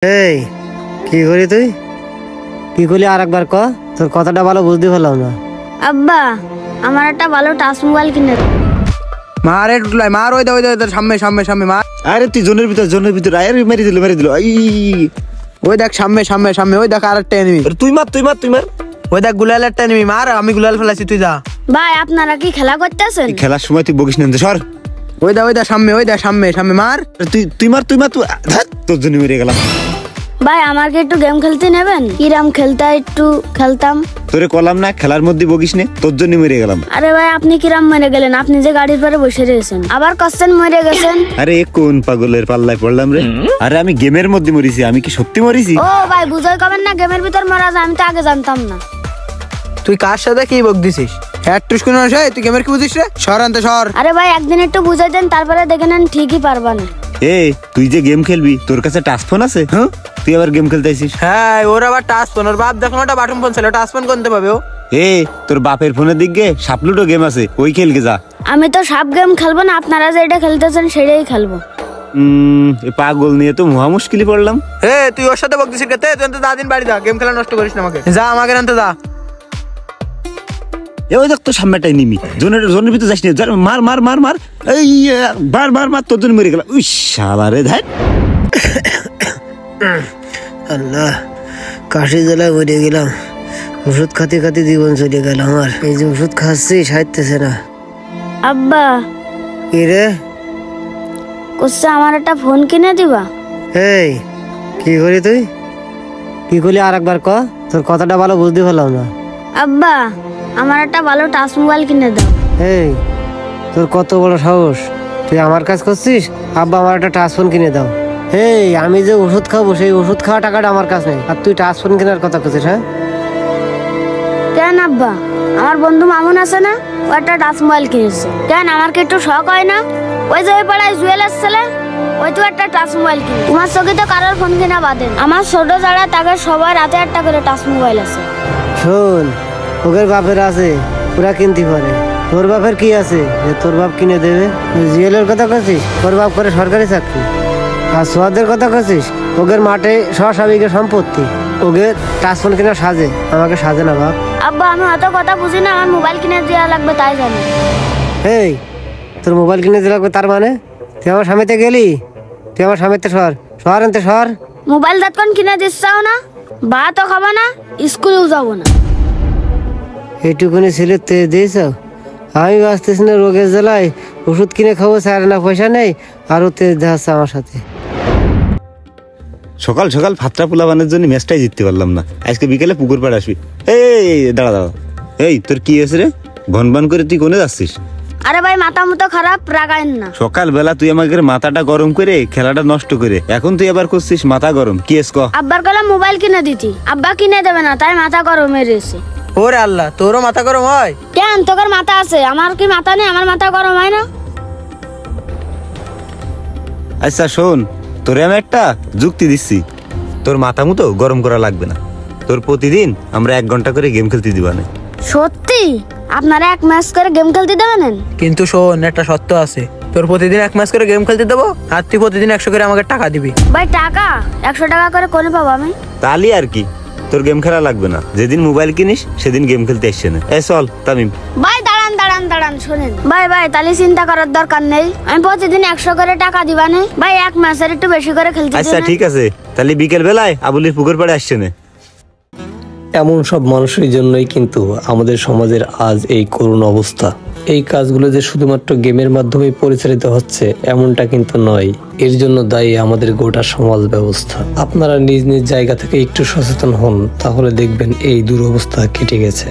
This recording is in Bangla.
এই কি করি তুই কি করলি আরেকবার ক তোর কথাটা ভালো বুঝতে পারলাম না। আব্বা আমার একটা ভালো টাচ মোবাইল কিনে দাও। মারে টুটলাই মার ওই দে সামনে সামনে সামনে মার। আরে তুই জোনের ভিতর আরে মেরে দিল ওই দেখ সামনে সামনে সামনে ওই দেখ আরেকটা এনিমি। তুই মার ওই দেখ গুলাল একটা এনিমি মার আমি গুলাল ফেলাছি তুই যা। ভাই আপনারা কি খেলা করতেছেন? খেলার সময় তুই বকিস না সর। ওই দা সামনে ওই দেখ সামনে সামনে মার। তুই মার তুই তোর জন্য মেরে গেলাম। ভাই আমাকে একটু গেম খেলতে নেবেন? কিরাম খেলতে একটু খেলতাম। তোরে কলাম না খেলার মধ্যে বকিস নে তোর জন্য মেরে গেলাম। আরে ভাই আপনি কিরাম মরে গেলেন? আপনি যে গাড়ির পরে বসে রয়েছেন আবার কষ্টেন মরে গেছেন। আরে কোন পাগলের পাল্লায় পড়লাম রে? আরে আমি গেমের মধ্যে মরিছি, আমি কি সত্যি মরিছি? ও ভাই বুঝাই কবেন না গেমের ভিতর মারা যায়, আমি তো আগে জানতাম না। তুই কার সাথে কি বক দিছিস? টুসকুন তুই গেমের কি বুঝিস রে? সর আনতে সর। আরে ভাই একদিন একটু বুঝাই দেন তারপরে দেখে নেন ঠিকই পারবা না। তুই যে গেম খেলবি তোর কাছে টাচ ফোন আছে? হ্যাঁ তুই আবার গেম খেলতে আইছিস? হ্যাঁ ওর আবার টাচ ফোন, ওর বাপ দেখো একটা বাটন ফোন ছিল, টাচ ফোন কোনতে পাবে ও? তোর বাপের ফোনের দিকে সাপলুটো গেম আছে ওই খেলকে যা। আমি তো সব গেম খেলবো না, আপনারা যেটা খেলতেছেন সেটাই খেলবো। পাগল নিয়ে তো মহা মুশকিলে পড়লাম। তুই ওর সাথে বক দিছিস কে? তুই তো দাদিন বাড়ি যা, গেম খেলা নষ্ট করিস না আমাকে। যা আমাকে আনতে যা। ওই দেখ তোর সামনেটাই নিমি জোনের ভিতরে যাস না, মার মার মার মার এই মার তোর জন্য মেরে গেলাম। উই শালা রে ধাই। আল্লাহ কাশি জ্বালায় মরে গেলাম, ওষুধ খাতে খাতে জীবন চলে গেল আমার। এই যে ওষুধ খাচ্ছি সাইতেছে না। আব্বা কি রে? কোসে আমার একটা ফোন কিনে দিবা? এই কি করি তুই কি করলি আরেকবার ক তোর কথাটা ভালো বুঝতে পারলাম না। আব্বা আমার একটা ভালো টাচ মোবাইল কিনে দাও। এই তোর কত বড় সাহস, তুই আমার কাজ করছিস? আব্বা আমার একটা টাচ ফোন কিনে দাও। আমি যে ওষুধ খাবো সেই ওষুধ খাওয়া টাকাটা আমার কাছে নেই, আর তুই টাচ ফোন কেনার কথা করছিস? হ্যাঁ কেন আব্বা? আমার বন্ধু মামুন আছে না, ও একটা টাচ মোবাইল কিনেছে। কেন আমার কি একটু শখ হয় না? ওই যে ওই পাড়ায় জুয়েলার্স ছেলে ওই তো একটা টাচ মোবাইল কিনে। তোমার চোখে তো কারোর ফোন কিনা বাদেন, আমার ছোট যারা তাকে সবার হাতে একটা করে টাচ মোবাইল আছে। শোন, ওদের বাপের আছে ওরা কিনতে পারে, তোর বাপের কি আছে যে তোর বাপ কিনে দেবে? জুয়েলের কথা করছিস? তোর বাপ করে সরকারি চাকরি। আর সোয়াদের কথা করছিস? ওদের মাঠে 100 বিঘা সম্পত্তি, ওদের টাচ ফোন কিনা সাজে, আমাকে সাজে না বাপ। আব্বা আমি অত কথা বুঝি না, আমার মোবাইল কিনে দেওয়া লাগবে তাই জানি। তোর মোবাইল কিনে দেওয়া লাগবে তার মানে? তুই আমার স্বামীতে গেলি? তুই আমার স্বামীতে সর আনতে সর। মোবাইল তখন কিনে দিচ্ছাও না, ভাতও খাবো না, স্কুলেও যাবো না। এইটুকুনি ছেলে তে দিয়েছ? আমি বাঁচতেছি না রোগের জ্বালায়, ওষুধ কিনে খাবো স্যার না পয়সা নেই, আরো তেজ দেখাচ্ছে আমার সাথে। সকাল সকাল ভাতটা পোলাবানের জন্য ম্যাচটাই জিততে পারলাম না। আজকে বিকেলে পুকুর পাড়ে আসবি। দাঁড়া তোর কি আছে রে? ভন করে তুই কোনে যাচ্ছিস? আরে ভাই মাথা মতো খারাপ, রাগাইন না। সকালবেলা তুই আমাকে মাথাটা গরম করে খেলাটা নষ্ট করে এখন তুই আবার করছিস মাথা গরম। কি এস ক? আব্বার গলা মোবাইল কিনে দিতি, আব্বা কিনে দেবে না তাই মাথা গরম হয়েছে। ওরে আল্লাহ তোরও মাথা গরম হয়? কেন তোর মাথা আছে, আমার কি মাথা নেই? আমার মাথা গরম হয় না? আচ্ছা শোন, তোরে আমি একটা যুক্তি দিচ্ছি, তোর মাথা মতো গরম করা লাগবে না। তোর প্রতিদিন আমরা 1 ঘন্টা করে গেম খেলতে দিবা না। সত্যি আপনারা 1 ম্যাচ করে গেম খেলতে দেবেন? কিন্তু শোন একটা সত্য আছে, তোর প্রতিদিন 1 ম্যাচ করে গেম খেলতে দেবো, আর তুই প্রতিদিন 100 করে আমাকে টাকা দিবি। ভাই টাকা 100 টাকা করে কোনে পাবো আমি? তাহলে আর কি, তোর গেম খেলা লাগবে না। যেদিন মোবাইল কিনিস সেদিন গেম খেলতে আসছে না। চল তামিম। ভাই দাঁড়ান শোনেন ভাই তাহলে চিন্তা করার দরকার নেই, আমি প্রতিদিন 100 করে টাকা দিবা না ভাই, 1 ম্যাচের একটু বেশি করে খেলতে। আচ্ছা ঠিক আছে, তাহলে বিকেল বেলায় আবুলির পুকুর পাড়ে আসছে না। এমন সব মানুষের জন্যই কিন্তু আমাদের সমাজের আজ এই করুণ অবস্থা। এই কাজগুলো যে শুধুমাত্র গেমের মাধ্যমে পরিচালিত হচ্ছে এমনটা কিন্তু নয়, এর জন্য দায়ী আমাদের গোটা সমাজ ব্যবস্থা। আপনারা নিজ নিজ জায়গা থেকে একটু সচেতন হন, তাহলে দেখবেন এই দুরবস্থা কেটে গেছে।